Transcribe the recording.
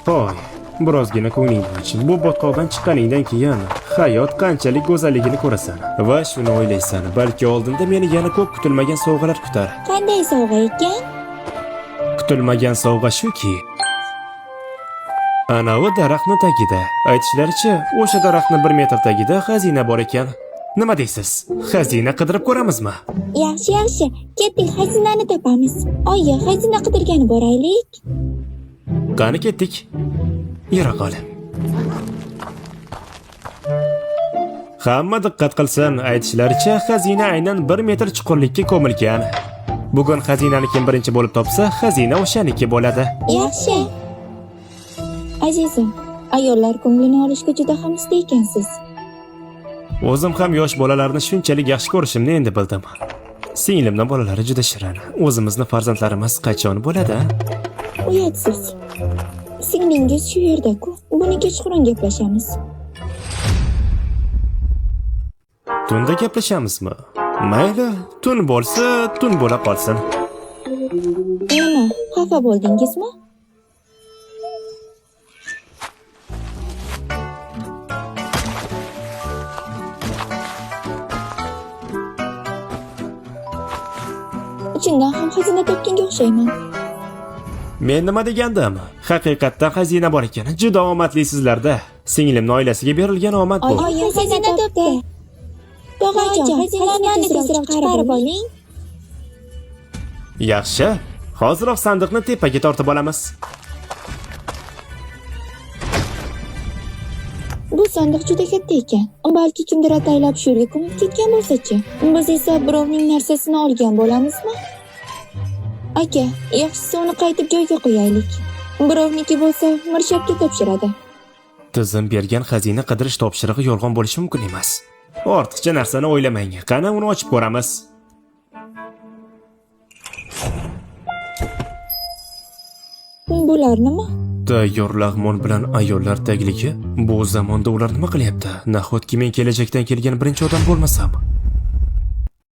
Hoy, birozgina ko'ngling ochib, bu botqoqdan chiqqaningdan keyin hayot qanchalik go'zalligini ko'rasan va shuni o'ylaysan, balki oldinda meni yana ko'p kutilmagan sovg'alar kutar. Qanday sovg'a ekan? Kutilmagan sovg'a shuki, anavi daraxtning tagida, aytishlaricha, o'sha daraxtning 1 metr tagida xazina bor ekan. Nima deysiz? Xazina qidirib ko'ramizmi? Yaxshi, ketdik, xazinani topamiz. Oyi, xazina qidirgani boraylik. Qani ketdik. Yura qol. Hamma diqqat qilsin, aytishlaricha, xazina aynan 1 metr chuqurlikka ko'milgan. Bugun xazinani kim birinchi bo'lib topsa, xazina o'shaniki bo'ladi. Yaxshi. Azizim, ayollar ko'nglini olishga juda ham usta ekansiz. O'zim ham yosh bolalarni shunchalik yaxshi ko'rishimni endi bildim. Singlimning bolalari juda shirin. O'zimizni farzandlarimiz qachon bo'ladi? Uyatsiz. Singlingiz shu yerda-ku. Buni kechqurun gaplashamiz. Tunda gaplashamizmi? Mayli, tun bo'lsa, tun bo'la qolsin. Nima, xafa bo'ldingizmi? Chindan ham xazina topganga o'xshayman. Men nima degandim? Haqiqatdan xazina bor ekan. Juda omadlisizlarda. Singlimning oilasiga berilgan omad bu. Oyi, xazina topdi. Tog'ajon, xazinani tezroq chiqarib oling. Yaxshi. Hoziroq sandiqni tepaga tortib olamiz. Bu sandiq juda katta ekan. Balki kimdir ataylab shu yerga ko'mib ketgan bo'lsa-chi? Biz esa birovning narsasini olgan bo'lamizmi? Aka, yaxshisi uni qaytib joyiga qo'yaylik. Birovniki bo'lsa, mirshabga topshiradi. Tizim bergan xazina qidirish topshirig'i yolg'on bo'lishi mumkin emas. Ortiqcha narsani o'ylamang. Qani uni ochib ko'ramiz. Bular nima? Tayyor lag'mon bilan ayollar tagligi. Bu zamonda ular nima qilyapti? Nahotki men kelajakdan kelgan birinchi odam bo'lmasam?